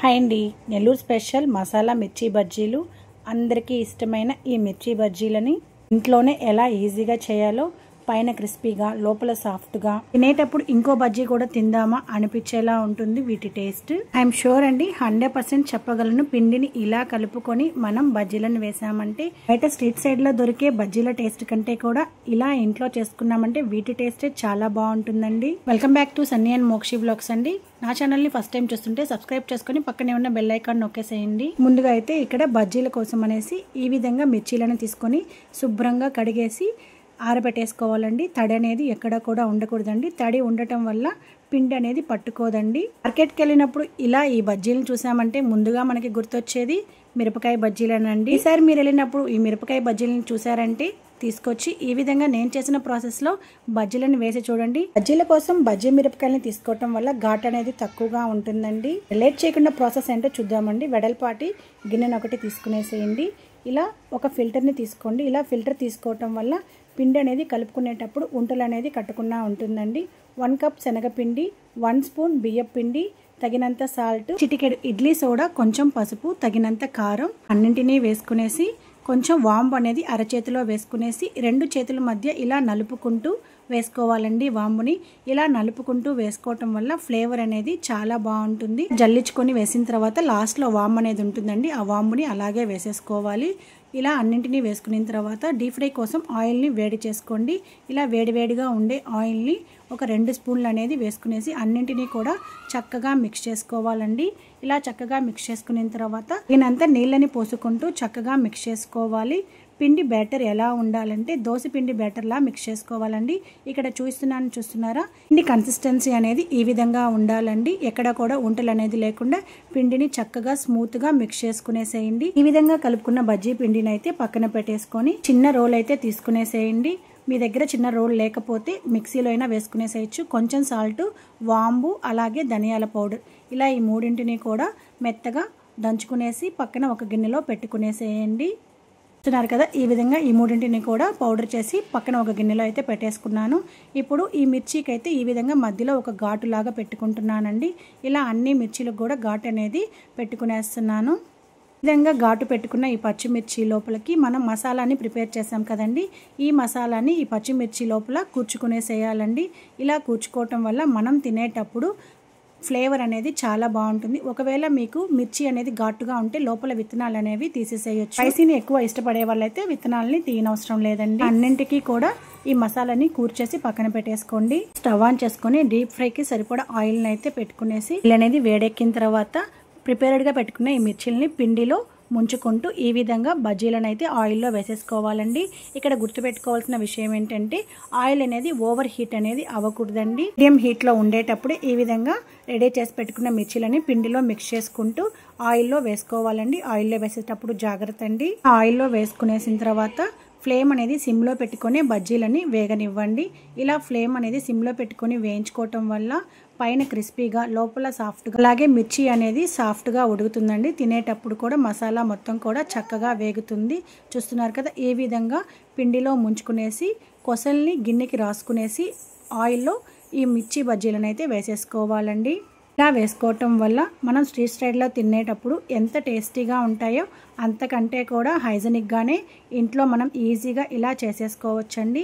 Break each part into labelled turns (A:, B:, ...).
A: Hi అండి, Nellore special masala మిర్చి బజ్జీలు. అందరికీ ఇష్టమైన ఈ మిర్చి బజ్జీలని ఇంట్లోనే ఎలా ఈజీగా చేయాలో, పైన క్రిస్పీగా లోపల సాఫ్ట్గా తినేటప్పుడు ఇంకో బజ్జీ కూడా తిందామా అనిపించేలా ఉంటుంది వీటి టేస్ట్. ఐఎమ్ షూర్ అండి, 100% చెప్పగలను. పిండిని ఇలా కలుపుకొని మనం బజ్జీలను వేసామంటే బయట స్ట్రీట్ సైడ్ లో దొరికే బజ్జీల టేస్ట్ కంటే కూడా ఇలా ఇంట్లో చేసుకున్నామంటే వీటి టేస్టే చాలా బాగుంటుందండి. Welcome back to Sunny and Mokshi vlogs అండి. నా ఛానల్ని ఫస్ట్ టైం చూస్తుంటే సబ్స్క్రైబ్ చేసుకుని పక్కనే ఉన్న బెల్ ఐకాన్ నొక్కేసేయండి. ముందుగా అయితే ఇక్కడ బజ్జీల కోసం అనేసి ఈ విధంగా మిర్చీలను తీసుకొని శుభ్రంగా కడిగేసి ఆరబెట్టేసుకోవాలండి. తడి అనేది ఎక్కడ కూడా ఉండకూడదండి. తడి ఉండటం వల్ల పిండి అనేది పట్టుకోదండి. మార్కెట్కి వెళ్ళినప్పుడు ఇలా ఈ బజ్జీలను చూసామంటే ముందుగా మనకి గుర్తొచ్చేది మిరపకాయ బజ్జీలేనండి. ఈసారి మీరు వెళ్ళినప్పుడు ఈ మిరపకాయ బజ్జీలను చూసారంటే తీసుకొచ్చి ఈ విధంగా నేను చేసిన ప్రాసెస్లో బజ్జీలను వేసి చూడండి. బజ్జీల కోసం బజ్జీ మిరపకాయలను తీసుకోవటం వల్ల ఘాట్ అనేది తక్కువగా ఉంటుందండి. లేట్ చేయకుండా ప్రాసెస్ ఏంటో చూద్దామండి. వెడల్పాటి గిన్నెను ఒకటి తీసుకునేసేయండి. ఇలా ఒక ఫిల్టర్ని తీసుకోండి. ఇలా ఫిల్టర్ తీసుకోవటం వల్ల పిండి అనేది కలుపుకునేటప్పుడు ఉంటలు అనేది కట్టకుండా ఉంటుందండి. 1 కప్ శనగపిండి, 1 స్పూన్ బియ్యం పిండి, తగినంత సాల్ట్, చిటికెడు ఇడ్లీ సోడా, కొంచెం పసుపు, తగినంత కారం అన్నింటినీ వేసుకునేసి కొంచెం వాంబు అనేది అరచేతిలో వేసుకునేసి 2 చేతుల మధ్య ఇలా నలుపుకుంటూ వేసుకోవాలండి. వాంబుని ఇలా నలుపుకుంటూ వేసుకోవటం వల్ల ఫ్లేవర్ అనేది చాలా బాగుంటుంది. జల్లించుకొని వేసిన తర్వాత లాస్ట్లో వాంబు అనేది ఉంటుందండి. ఆ వాంబుని అలాగే వేసేసుకోవాలి. ఇలా అన్నింటినీ వేసుకున్న తర్వాత డీప్ ఫ్రై కోసం ఆయిల్ని వేడి చేసుకోండి. ఇలా వేడివేడిగా ఉండే ఆయిల్ని ఒక 2 స్పూన్లు అనేది వేసుకునేసి అన్నింటినీ కూడా చక్కగా మిక్స్ చేసుకోవాలండి. ఇలా చక్కగా మిక్స్ చేసుకున్న తర్వాత దీనంతా నీళ్ళని పోసుకుంటూ చక్కగా మిక్స్ చేసుకోవాలి. పిండి బ్యాటర్ ఎలా ఉండాలంటే దోశ పిండి బ్యాటర్లా మిక్స్ చేసుకోవాలండి. ఇక్కడ చూస్తున్నారా, పిండి కన్సిస్టెన్సీ అనేది ఈ విధంగా ఉండాలండి. ఎక్కడ కూడా ఉంటలు అనేది లేకుండా పిండిని చక్కగా స్మూత్గా మిక్స్ చేసుకునేసేయండి. ఈ విధంగా కలుపుకున్న బజ్జీ పిండిని అయితే పక్కన పెట్టేసుకొని చిన్న రోల్ అయితే తీసుకునేసేయండి. మీ దగ్గర చిన్న రోల్ లేకపోతే మిక్సీలో అయినా వేసుకునేసేయచ్చు. కొంచెం సాల్ట్, వాంబు, అలాగే ధనియాల పౌడర్ ఇలా ఈ మూడింటిని కూడా మెత్తగా దంచుకునేసి పక్కన ఒక గిన్నెలో పెట్టుకునేసేయండి. చూస్తున్నారు కదా, ఈ విధంగా ఈ మూడింటిని కూడా పౌడర్ చేసి పక్కన ఒక గిన్నెలో అయితే పెట్టేసుకున్నాను. ఇప్పుడు ఈ మిర్చికి అయితే ఈ విధంగా మధ్యలో ఒక ఘాటు లాగా పెట్టుకుంటున్నానండి. ఇలా అన్ని మిర్చీలకు కూడా ఘాటు అనేది పెట్టుకునేస్తున్నాను. ఈ విధంగా ఘాటు పెట్టుకున్న ఈ పచ్చిమిర్చి లోపలికి మనం మసాలాని ప్రిపేర్ చేసాం కదండి. ఈ మసాలాని ఈ పచ్చిమిర్చి లోపల కూర్చుకునేసేయాలండి. ఇలా కూర్చుకోవటం వల్ల మనం తినేటప్పుడు ఫ్లేవర్ అనేది చాలా బాగుంటుంది. ఒకవేళ మీకు మిర్చి అనేది ఘాటుగా ఉంటే లోపల విత్తనాలు అనేవి తీసేసేయచ్చు. స్పైసీని ఎక్కువ ఇష్టపడే వాళ్ళైతే విత్తనాలని తీయనవసరం లేదండి. అన్నింటికి కూడా ఈ మసాలాని కూర్చేసి పక్కన పెట్టేసుకోండి. స్టవ్ ఆన్ చేసుకొని డీప్ ఫ్రైకి సరిపడా ఆయిల్ని అయితే పెట్టుకునేసి ఆయిల్ అనేది వేడెక్కిన తర్వాత ప్రిపేర్డ్గా పెట్టుకున్న ఈ మిర్చిల్ని పిండిలో ముంచుకుంటూ ఈ విధంగా బజ్జీలను అయితే ఆయిల్లో వేసేసుకోవాలండి. ఇక్కడ గుర్తుపెట్టుకోవాల్సిన విషయం ఏంటంటే ఆయిల్ అనేది ఓవర్ హీట్ అనేది అవ్వకూడదండి. మీడియం హీట్లో ఉండేటప్పుడు ఈ విధంగా రెడీ చేసి పెట్టుకున్న మిర్చిలని పిండిలో మిక్స్ చేసుకుంటూ ఆయిల్లో వేసుకోవాలండి. ఆయిల్లో వేసేటప్పుడు జాగ్రత్త అండి. ఆయిల్లో వేసుకునేసిన తర్వాత ఫ్లేమ్ అనేది సిమ్లో పెట్టుకొని బజ్జీలని వేగనివ్వండి. ఇలా ఫ్లేమ్ అనేది సిమ్లో పెట్టుకొని వేయించుకోవటం వల్ల పైన క్రిస్పీగా లోపల సాఫ్ట్గా అలాగే మిర్చి అనేది సాఫ్ట్గా ఉడుకుతుందండి. తినేటప్పుడు కూడా మసాలా మొత్తం కూడా చక్కగా వేగుతుంది. చూస్తున్నారు కదా, ఈ విధంగా పిండిలో ముంచుకునేసి కొసల్ని గిన్నెకి రాసుకునేసి ఆయిల్లో ఈ మిర్చి బజ్జీలను అయితే వేసేసుకోవాలండి. ఇలా వేసుకోవటం వల్ల మనం స్ట్రీట్ స్టైల్లో తినేటప్పుడు ఎంత టేస్టీగా ఉంటాయో అంతకంటే కూడా హైజెనిక్గానే ఇంట్లో మనం ఈజీగా ఇలా చేసేసుకోవచ్చండి.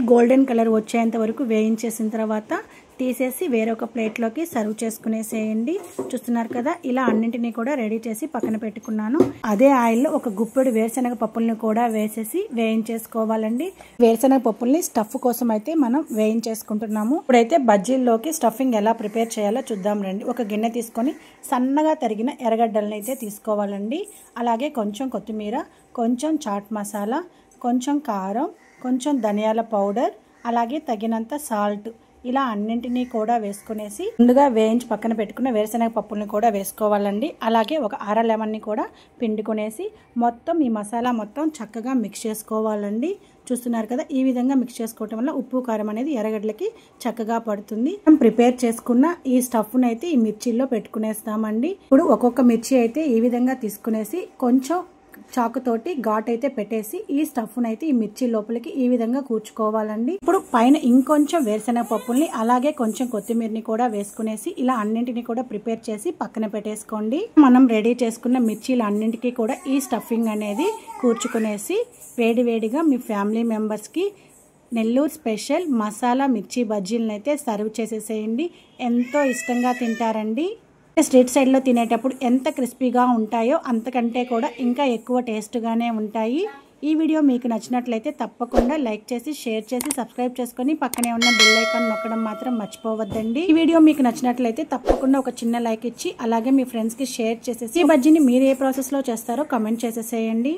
A: గోల్డెన్ కలర్ వచ్చేంత వరకు వేయించేసిన తర్వాత తీసేసి వేరొక ప్లేట్లోకి సర్వ్ చేసుకునేసేయండి. చూస్తున్నారు కదా, ఇలా అన్నింటినీ కూడా రెడీ చేసి పక్కన పెట్టుకున్నాను. అదే ఆయిల్లో ఒక గుప్పెడు వేరుశనగ పప్పుల్ని కూడా వేసేసి వేయించేసుకోవాలండి. వేరుశనగ పప్పుల్ని స్టఫ్ కోసం అయితే మనం వేయించేసుకుంటున్నాము. ఇప్పుడైతే బజ్జీల్లోకి స్టఫింగ్ ఎలా ప్రిపేర్ చేయాలో చూద్దాం రండి. ఒక గిన్నె తీసుకొని సన్నగా తరిగిన ఎర్రగడ్డలను అయితే తీసుకోవాలండి. అలాగే కొంచెం కొత్తిమీర, కొంచెం చాట్ మసాలా, కొంచెం కారం, కొంచెం ధనియాల పౌడర్, అలాగే తగినంత సాల్ట్ ఇలా అన్నింటినీ కూడా వేసుకునేసి ముందుగా వేయించి పక్కన పెట్టుకున్న వేరుశనగ పప్పుల్ని కూడా వేసుకోవాలండి. అలాగే ఒక అర లెమన్ని కూడా పిండుకునేసి మొత్తం ఈ మసాలా మొత్తం చక్కగా మిక్స్ చేసుకోవాలండి. చూస్తున్నారు కదా, ఈ విధంగా మిక్స్ చేసుకోవటం వల్ల ఉప్పు కారం అనేది ఎర్రగడ్డలకి చక్కగా పడుతుంది. మనం ప్రిపేర్ చేసుకున్న ఈ స్టఫ్ను అయితే ఈ మిర్చిల్లో పెట్టుకునేస్తామండి. ఇప్పుడు ఒక్కొక్క మిర్చి అయితే ఈ విధంగా తీసుకునేసి కొంచెం చాకుతోటి ఘాట్ అయితే పెట్టేసి ఈ స్టఫ్ను అయితే ఈ మిర్చి లోపలికి ఈ విధంగా కూర్చుకోవాలండి. ఇప్పుడు పైన ఇంకొంచెం వేరుశనగ పప్పుల్ని అలాగే కొంచెం కొత్తిమీరని కూడా వేసుకునేసి ఇలా అన్నింటినీ కూడా ప్రిపేర్ చేసి పక్కన పెట్టేసుకోండి. మనం రెడీ చేసుకున్న మిర్చీలు అన్నింటికి కూడా ఈ స్టఫింగ్ అనేది కూర్చుకునేసి వేడివేడిగా మీ ఫ్యామిలీ మెంబర్స్కి నెల్లూరు స్పెషల్ మసాలా మిర్చి బజ్జీలను అయితే సర్వ్ చేసేసేయండి. ఎంతో ఇష్టంగా తింటారండి. స్ట్రీట్ సైడ్లో తినేటప్పుడు ఎంత క్రిస్పీగా ఉంటాయో అంతకంటే కూడా ఇంకా ఎక్కువ టేస్ట్గానే ఉంటాయి. ఈ వీడియో మీకు నచ్చినట్లయితే తప్పకుండా లైక్ చేసి షేర్ చేసి సబ్స్క్రైబ్ చేసుకొని పక్కనే ఉన్న బెల్ ఐకాన్ నొక్కడం మాత్రం మర్చిపోవద్దండి. ఈ వీడియో మీకు నచ్చినట్లయితే తప్పకుండా ఒక చిన్న లైక్ ఇచ్చి అలాగే మీ ఫ్రెండ్స్కి షేర్ చేసేసి ఈ బజ్జీని మీరు ఏ ప్రాసెస్లో చేస్తారో కామెంట్ చేసేసేయండి.